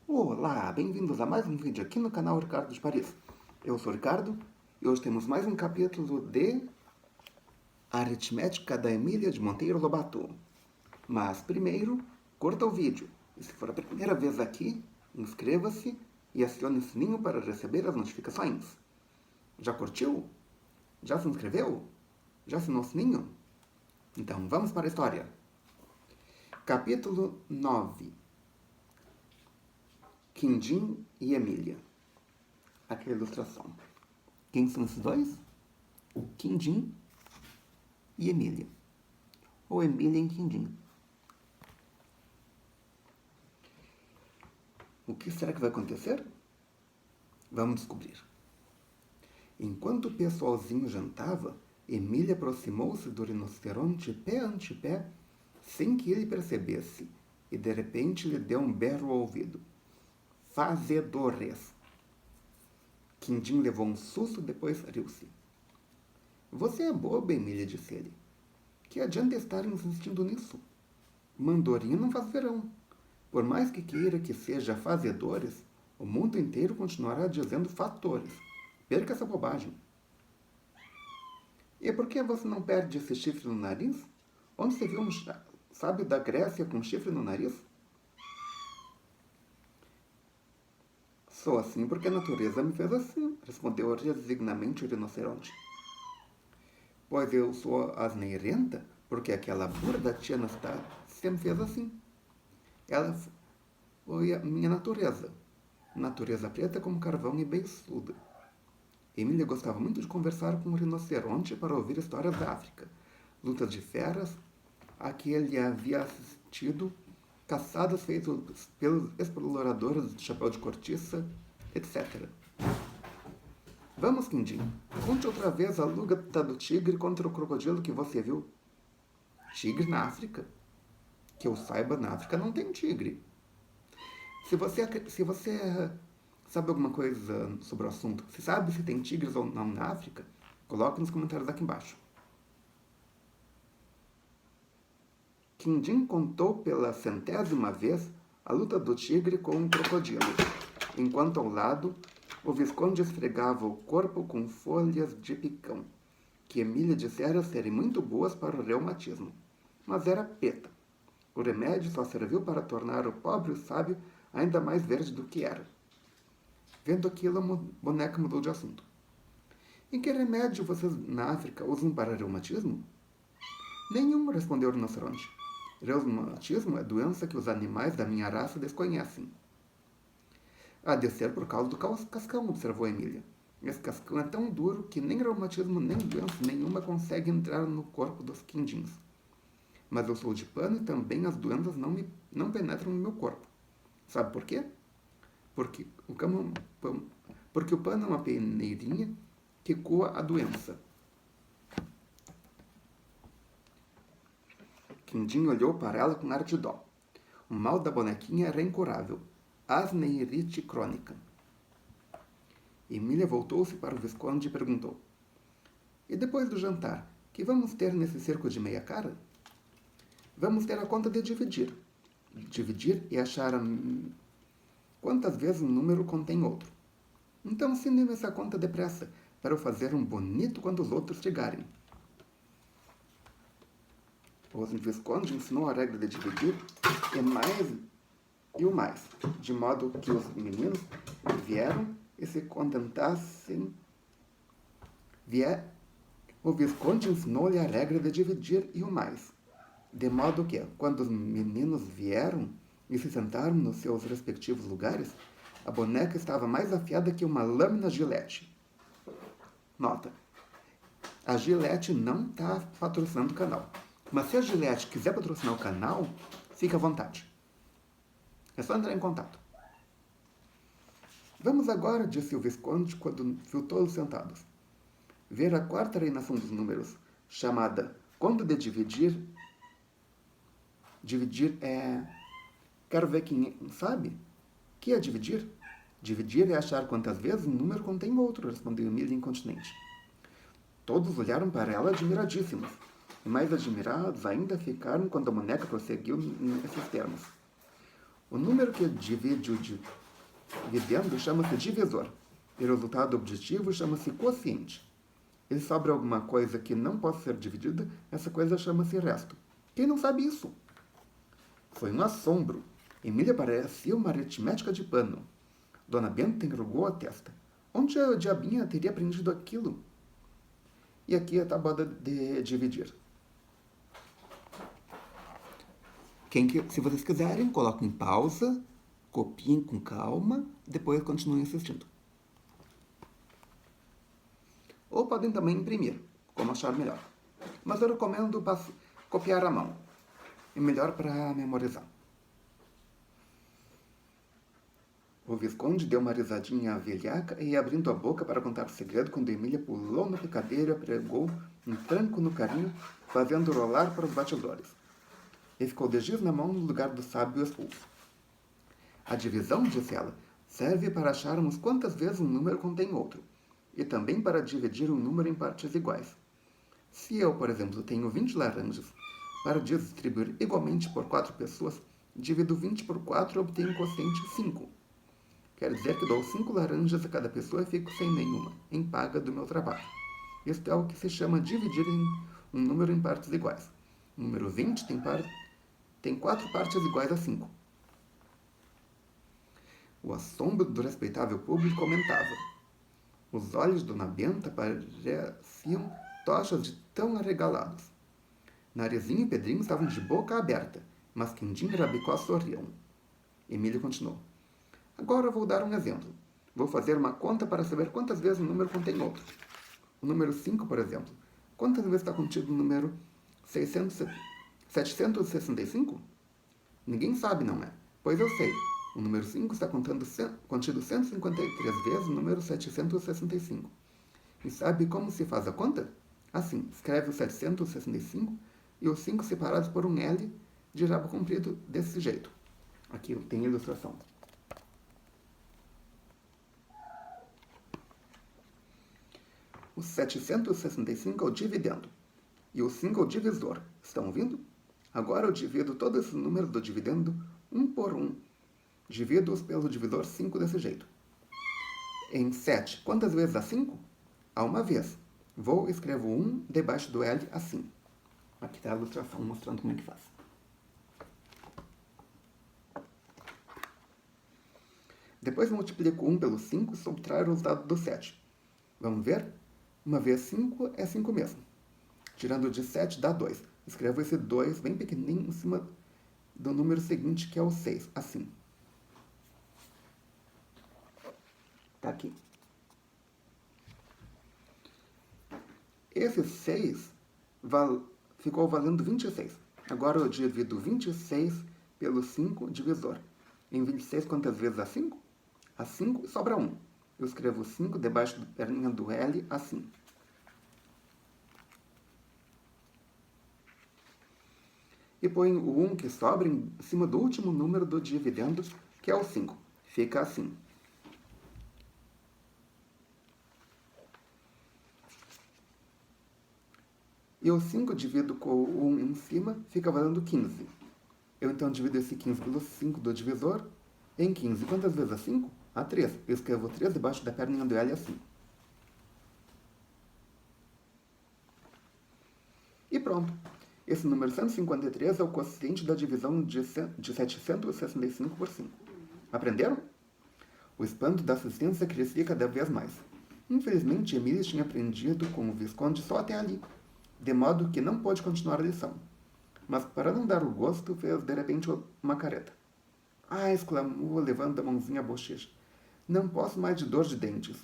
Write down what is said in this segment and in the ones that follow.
Olá, bem-vindos a mais um vídeo aqui no canal Ricardo de Paris. Eu sou o Ricardo e hoje temos mais um capítulo de Aritmética da Emília de Monteiro Lobato. Mas primeiro, curta o vídeo. E se for a primeira vez aqui, inscreva-se e acione o sininho para receber as notificações. Já curtiu? Já se inscreveu? Já assinou o sininho? Então vamos para a história. Capítulo 9. Quindim e Emília. Aqui a ilustração. Quem são esses dois? Quindim e Emília. Ou Emília e Quindim. O que será que vai acontecer? Vamos descobrir. Enquanto o pessoalzinho jantava, Emília aproximou-se do rinoceronte pé ante pé, sem que ele percebesse, e de repente lhe deu um berro ao ouvido. Fazedores! Quindim levou um susto, depois riu-se. Você é boba, Emília, disse ele. Que adianta estar insistindo nisso? Mandorinha não faz verão. Por mais que queira que seja fazedores, o mundo inteiro continuará dizendo fatores. Perca essa bobagem. E por que você não perde esse chifre no nariz? Onde você viu um sábio da Grécia com chifre no nariz? Sou assim porque a natureza me fez assim, respondeu resignadamente o rinoceronte. Pois eu sou asneirenta porque aquela burra tia Anastácia me fez assim. Ela foi a minha natureza. Natureza preta como carvão e beiçuda. Emília gostava muito de conversar com o rinoceronte para ouvir histórias da África, lutas de feras a que ele havia assistido, caçadas feitas pelos exploradores de chapéu de cortiça, etc. Vamos, Quindim, conte outra vez a luta do tigre contra o crocodilo que você viu. Tigre na África? Que eu saiba, na África não tem tigre. Se você sabe alguma coisa sobre o assunto, se sabe se tem tigres ou não na África, coloque nos comentários aqui embaixo. Quindim contou pela 100ª vez a luta do tigre com o crocodilo, enquanto ao lado o Visconde esfregava o corpo com folhas de picão, que Emília dissera serem muito boas para o reumatismo. Mas era peta. O remédio só serviu para tornar o pobre sábio ainda mais verde do que era. Vendo aquilo, a boneca mudou de assunto. E que remédio vocês na África usam para reumatismo? Nenhum, respondeu o rinoceronte. Reumatismo é doença que os animais da minha raça desconhecem. Há de ser por causa do cascão, observou Emília. Esse cascão é tão duro que nem reumatismo nem doença nenhuma consegue entrar no corpo dos quindins. Mas eu sou de pano e também as doenças não penetram no meu corpo. Sabe por quê? Porque o pano é uma peneirinha que coa a doença. Quindim olhou para ela com ar de dó. O mal da bonequinha era incurável. Asneirite crônica. Emília voltou-se para o Visconde e perguntou. E depois do jantar, que vamos ter nesse circo de meia cara? Vamos ter a conta de dividir. Dividir e achar quantas vezes um número contém outro. Então ensine-me essa conta depressa, para eu fazer um bonito quando os outros chegarem. O Visconde ensinou a regra de dividir e o mais, de modo que os meninos vieram e se contentassem. O Visconde ensinou-lhe a regra de dividir e o mais, de modo que, quando os meninos vieram e se sentaram nos seus respectivos lugares, a boneca estava mais afiada que uma lâmina Gillette. Nota: a Gillette não está patrocinando o canal. Mas se a Gillette quiser patrocinar o canal, fique à vontade. É só entrar em contato. Vamos agora, disse o Visconde quando viu todos sentados, ver a quarta reinação dos números, chamada conta de dividir. Dividir é... Quero ver quem sabe. O que é dividir? Dividir é achar quantas vezes um número contém outro, respondeu Emília incontinente. Todos olharam para ela admiradíssimos. E mais admirados ainda ficaram quando a boneca prosseguiu nesses termos. O número que divide o dividendo chama-se divisor. E o resultado objetivo chama-se quociente. E se sobra alguma coisa que não possa ser dividida, essa coisa chama-se resto. Quem não sabe isso? Foi um assombro. Emília parecia uma aritmética de pano. Dona Benta enrugou a testa. Onde a diabinha teria aprendido aquilo? E aqui a tabuada de dividir. Se vocês quiserem, coloquem em pausa, copiem com calma, depois continuem assistindo. Ou podem também imprimir, como achar melhor. Mas eu recomendo copiar à mão. É melhor para memorizar. O Visconde deu uma risadinha velhaca e, abrindo a boca para contar o segredo, quando Emília pulou na picadeira, pregou um tranco no carinho, fazendo rolar para os batidores. E ficou de giz na mão no lugar do sábio expulso. A divisão, disse ela, serve para acharmos quantas vezes um número contém outro, e também para dividir um número em partes iguais. Se eu, por exemplo, tenho 20 laranjas, para distribuir igualmente por 4 pessoas, divido 20 por 4 e obtenho um quociente 5. Quer dizer que dou 5 laranjas a cada pessoa e fico sem nenhuma, em paga do meu trabalho. Isto é o que se chama dividir um número em partes iguais. O número 20 tem 4 partes iguais a 5. O assombro do respeitável público aumentava. Os olhos de Dona Benta pareciam tochas de tão arregalados. Narizinho e Pedrinho estavam de boca aberta, mas Quindim e Rabicó sorriam. Emília continuou. Agora vou dar um exemplo. Vou fazer uma conta para saber quantas vezes um número contém outro. O número 5, por exemplo. Quantas vezes está contido o número 765? Ninguém sabe, não é? Pois eu sei. O número 5 está contido 153 vezes o número 765. E sabe como se faz a conta? Assim, escreve o 765 e os 5 separados por um L de rabo comprido desse jeito. Aqui tem a ilustração. O 765 é o dividendo. E o 5 é o divisor. Estão ouvindo? Agora eu divido todos esses números do dividendo um por um. Divido-os pelo divisor 5 desse jeito. Em 7, quantas vezes dá 5? A uma vez. Vou e escrevo 1 debaixo do L assim. Aqui está a ilustração mostrando como é que faz. Depois multiplico 1 pelo 5 e subtraio o resultado do 7. Vamos ver? Uma vez 5 é 5 mesmo. Tirando de 7 dá 2. Escrevo esse 2 bem pequenininho em cima do número seguinte, que é o 6, assim. Tá aqui. Esse 6 ficou valendo 26. Agora eu divido 26 pelo 5 divisor. Em 26, quantas vezes dá 5? A 5 e sobra 1. Eu escrevo 5 debaixo da perninha do L, assim. E ponho o 1 que sobra em cima do último número do dividendo, que é o 5. Fica assim. E o 5 divido com o 1 em cima, fica valendo 15. Eu então divido esse 15 pelo 5 do divisor. Em 15, quantas vezes é 5? A 3. Eu escrevo 3 debaixo da perninha do L assim. E pronto. Esse número 153 é o quociente da divisão de 765 por 5. Aprenderam? O espanto da assistência crescia cada vez mais. Infelizmente, Emília tinha aprendido com o Visconde só até ali, de modo que não pôde continuar a lição. Mas, para não dar o gosto, fez de repente uma careta. Ah, exclamou, levando a mãozinha à bochecha. Não posso mais de dor de dentes.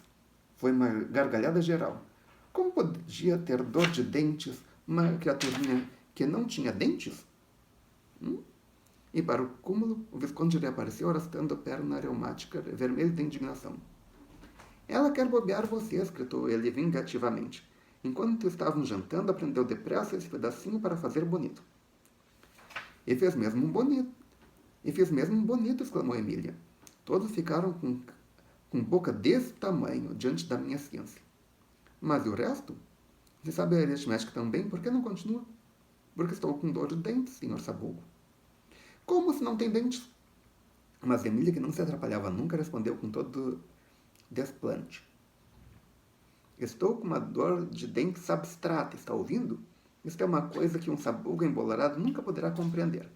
Foi uma gargalhada geral. Como podia ter dor de dentes uma criaturinha que não tinha dentes? E para o cúmulo, o Visconde reapareceu arrastando a perna reumática, vermelho de indignação. Ela quer bobear você, gritou ele vingativamente. Enquanto estavam jantando, aprendeu depressa esse pedacinho para fazer bonito. E fez mesmo um bonito, exclamou Emília. Todos ficaram com boca desse tamanho diante da minha ciência. Mas e o resto? Se sabe a aritmética também, por que não continua? Porque estou com dor de dentes, senhor Sabugo. Como se não tem dentes? Mas Emília, que não se atrapalhava nunca, respondeu com todo desplante. Estou com uma dor de dentes abstrata, está ouvindo? Isto é uma coisa que um sabugo embolorado nunca poderá compreender.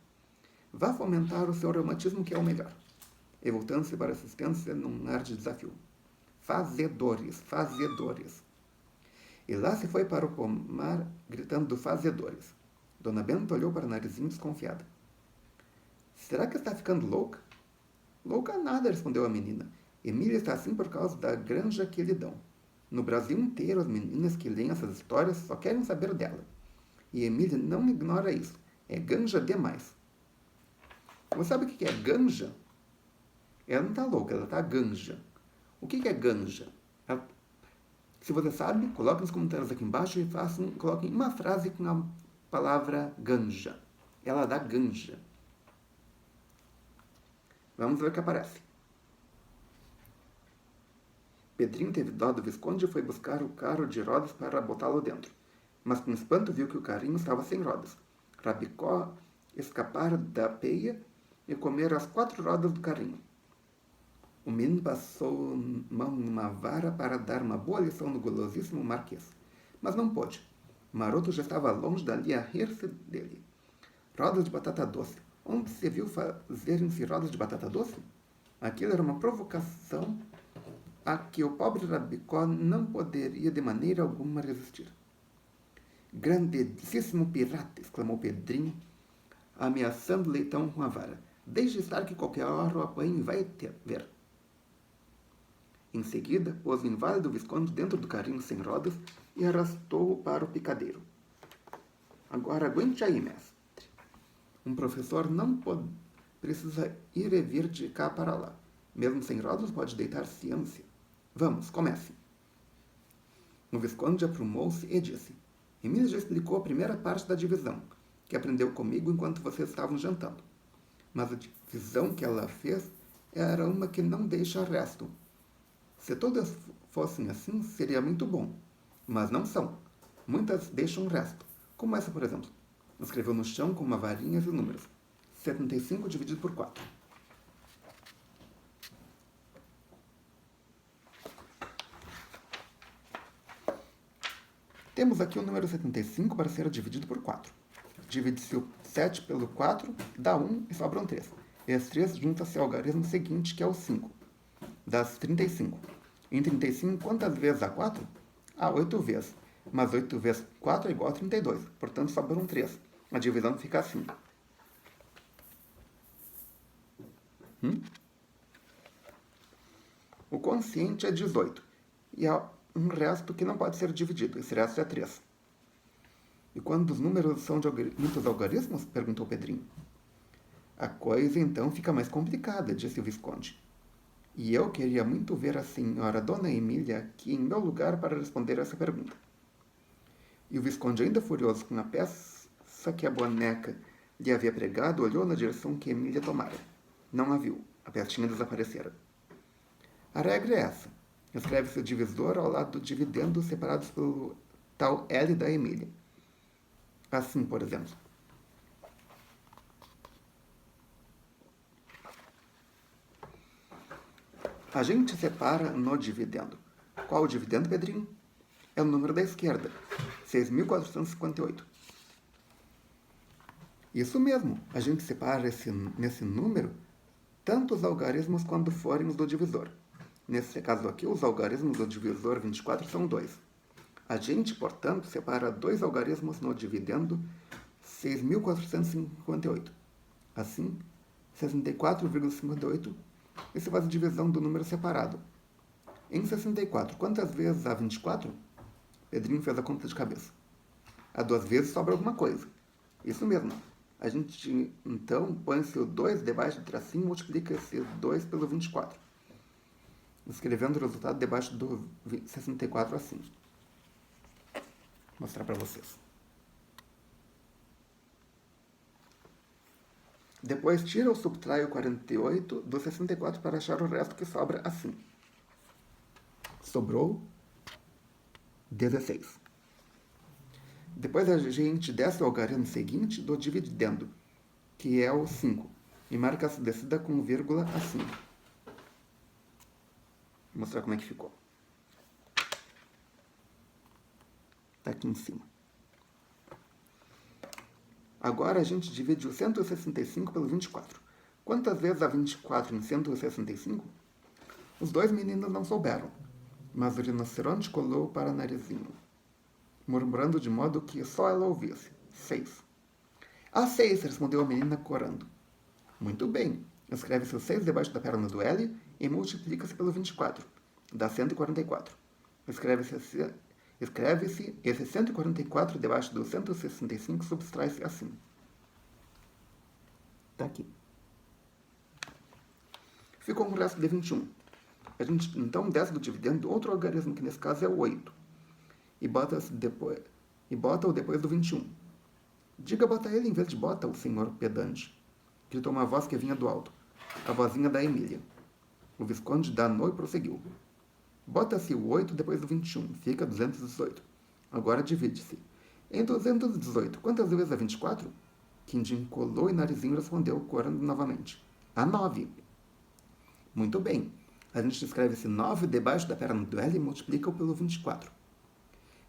Vá fomentar o seu reumatismo, que é o melhor. E voltando-se para a assistência num ar de desafio. Fazedores, fazedores. E lá se foi para o pomar, gritando fazedores. Dona Benta olhou para o narizinho desconfiada. Será que está ficando louca? Louca nada, respondeu a menina. Emília está assim por causa da granja que lhe dão. No Brasil inteiro, as meninas que leem essas histórias só querem saber dela. E Emília não ignora isso. É ganja demais. Você sabe o que é ganja? Ela não está louca, ela está ganja. O que é ganja? Se você sabe, coloque nos comentários aqui embaixo e coloquem uma frase com a palavra ganja. Ela dá ganja. Vamos ver o que aparece. Pedrinho teve dó do Visconde e foi buscar o carro de rodas para botá-lo dentro. Mas com espanto viu que o carrinho estava sem rodas. Rabicó escapara da peia e comera as 4 rodas do carrinho. O menino passou mão numa vara para dar uma boa lição no gulosíssimo Marquês. Mas não pôde. Maroto já estava longe dali a rir-se dele. Rodas de batata doce. Onde se viu fazerem-se rodas de batata doce? Aquilo era uma provocação a que o pobre Rabicó não poderia de maneira alguma resistir. Grandíssimo pirata! Exclamou Pedrinho, ameaçando o leitão com a vara. Deixe estar que qualquer hora o apanho e vai ver. Em seguida, pôs o inválido Visconde dentro do carrinho sem rodas e arrastou-o para o picadeiro. Agora aguente aí, mestre. Um professor não precisa ir e vir de cá para lá. Mesmo sem rodas, pode deitar ciência. Vamos, comece. O Visconde aprumou-se e disse: Emília já explicou a primeira parte da divisão, que aprendeu comigo enquanto vocês estavam jantando. Mas a divisão que ela fez era uma que não deixa resto. Se todas fossem assim, seria muito bom. Mas não são. Muitas deixam resto. Como essa, por exemplo. Escreveu no chão com uma varinha e números. 75 dividido por 4. Temos aqui o número 75 para ser dividido por 4. Divide-se o 7 pelo 4, dá 1 e sobram 3. Esse 3 junta-se ao algarismo seguinte, que é o 5. Dá 35. Em 35, quantas vezes dá 4? 8 vezes. Mas 8 vezes 4 é igual a 32. Portanto, sobram 3. A divisão fica assim. O quociente é 18. E há um resto que não pode ser dividido. Esse resto é 3. E quando os números são de muitos algarismos? Perguntou Pedrinho. A coisa então fica mais complicada, disse o Visconde. E eu queria muito ver a senhora Dona Emília aqui em meu lugar para responder essa pergunta. E o Visconde, ainda furioso com a peça que a boneca lhe havia pregado, olhou na direção que Emília tomara. Não a viu. A pecinha desaparecera. A regra é essa. Escreve-se o divisor ao lado do dividendo, separados pelo tal L da Emília. Assim, por exemplo. A gente separa no dividendo. Qual o dividendo, Pedrinho? É o número da esquerda. 6.458. Isso mesmo. A gente separa nesse número tanto os algarismos quanto forem os do divisor. Nesse caso aqui, os algarismos do divisor 24 são 2. A gente, portanto, separa 2 algarismos no dividendo 6.458. Assim, 64,58 e se faz a divisão do número separado. Em 64, quantas vezes há 24? Pedrinho fez a conta de cabeça. Há 2 vezes sobra alguma coisa. Isso mesmo. A gente, então, põe-se o 2 debaixo do tracinho e multiplica esse 2 pelo 24. Escrevendo o resultado debaixo do 64 assim. Vou mostrar para vocês. Depois tira ou subtrai o 48 do 64 para achar o resto que sobra assim. Sobrou 16. Depois a gente desce o algarismo seguinte do dividendo, que é o 5. e marca essa descida com vírgula assim. Vou mostrar como é que ficou. Tá aqui em cima. Agora a gente divide o 165 pelo 24. Quantas vezes há 24 em 165? Os dois meninos não souberam, mas o rinoceronte colou para o narizinho, murmurando de modo que só ela ouvisse. 6. Há 6, respondeu a menina corando. Muito bem. Escreve-se o 6 debaixo da perna do L e multiplica-se pelo 24. Dá 144. Escreve-se esse 144 debaixo do 165, subtrai-se assim. Está aqui. Ficou um resto de 21. A gente então desce do dividendo outro algarismo, que nesse caso é o 8. E bota-o depois do 21. Diga bota ele em vez de bota, o senhor pedante. Gritou uma voz que vinha do alto. A vozinha da Emília. O Visconde danou e prosseguiu. Bota-se o 8 depois do 21. Fica 218. Agora divide-se. Em 218, quantas vezes é 24? Quindim colou e Narizinho respondeu, corando novamente. A 9. Muito bem. A gente escreve esse 9 debaixo da perna do L e multiplica-o pelo 24.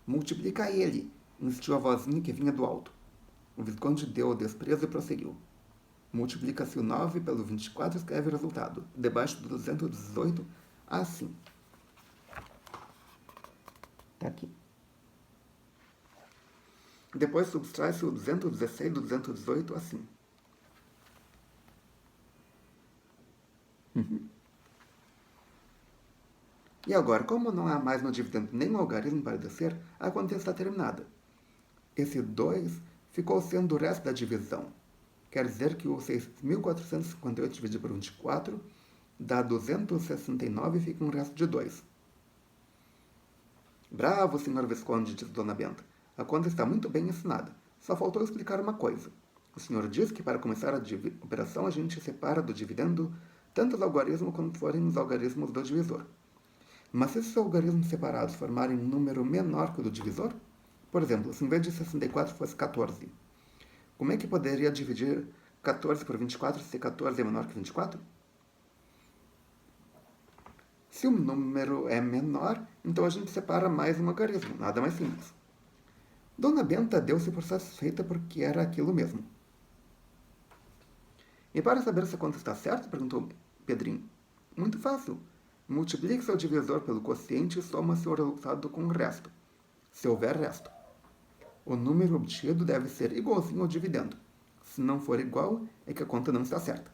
Multiplica ele, insistiu a vozinha que vinha do alto. O Visconde deu o desprezo e prosseguiu. Multiplica-se o 9 pelo 24 e escreve o resultado. Debaixo do 218, assim. Está aqui. Depois subtrai-se o 216 do 218, assim. E agora, como não há mais no dividendo nenhum algarismo para descer, a conta está terminada. Esse 2 ficou sendo o resto da divisão. Quer dizer que o 6.458 dividido por 24 dá 269 e fica um resto de 2. Bravo, senhor Visconde, disse Dona Benta. A conta está muito bem ensinada. Só faltou explicar uma coisa. O senhor diz que para começar a operação a gente separa do dividendo tanto os algarismos quanto forem os algarismos do divisor. Mas se esses algarismos separados formarem um número menor que o do divisor, por exemplo, se em vez de 64 fosse 14, como é que poderia dividir 14 por 24 se 14 é menor que 24? Se o número é menor, então a gente separa mais um algarismo, nada mais simples. Dona Benta deu-se por satisfeita porque era aquilo mesmo. E para saber se a conta está certa, perguntou Pedrinho. Muito fácil. Multiplique seu divisor pelo quociente e soma seu resultado com o resto, se houver resto. O número obtido deve ser igualzinho ao dividendo. Se não for igual, é que a conta não está certa.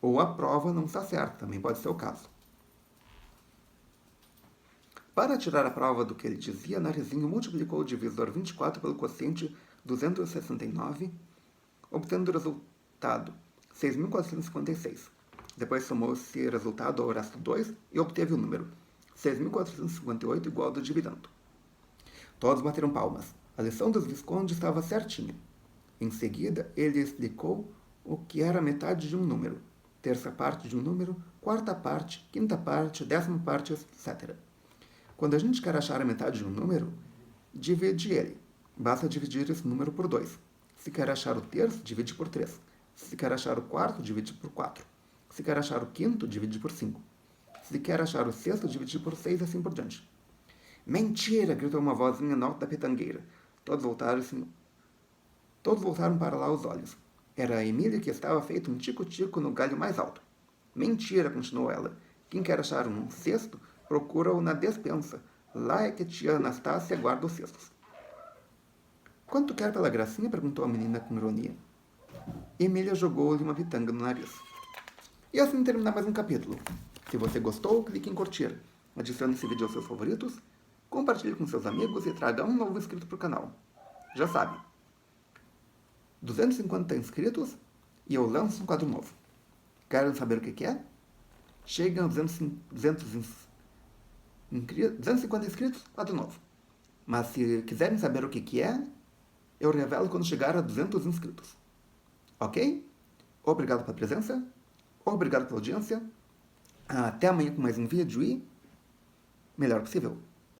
Ou a prova não está certa, também pode ser o caso. Para tirar a prova do que ele dizia, Narizinho multiplicou o divisor 24 pelo quociente 269, obtendo o resultado 6.456. Depois somou esse resultado ao resto 2 e obteve o número 6.458 igual ao do dividendo. Todos bateram palmas. A lição dos Viscondes estava certinha. Em seguida, ele explicou o que era metade de um número, terça parte de um número, quarta parte, quinta parte, décima parte, etc. Quando a gente quer achar a metade de um número, divide ele. Basta dividir esse número por 2. Se quer achar o terço, divide por 3. Se quer achar o quarto, divide por 4. Se quer achar o quinto, divide por 5. Se quer achar o sexto, divide por 6 e assim por diante. Mentira! Gritou uma vozinha no alto da petangueira. Todos voltaram para lá os olhos. Era a Emília que estava feito um tico-tico no galho mais alto. Mentira! Continuou ela. Quem quer achar um cesto, procura-o na despensa. Lá é que tia Anastácia guarda os cestos. Quanto quer pela gracinha? Perguntou a menina com ironia. Emília jogou-lhe uma pitanga no nariz. E assim termina mais um capítulo. Se você gostou, clique em curtir. Adicione esse vídeo aos seus favoritos, compartilhe com seus amigos e traga um novo inscrito para o canal. Já sabe, 250 inscritos e eu lanço um quadro novo. Querem saber o que é? Cheguem a 250 inscritos, quadro novo. Mas se quiserem saber o que é, eu revelo quando chegar a 200 inscritos. Ok? Obrigado pela presença. Obrigado pela audiência. Até amanhã com mais um vídeo e melhor possível.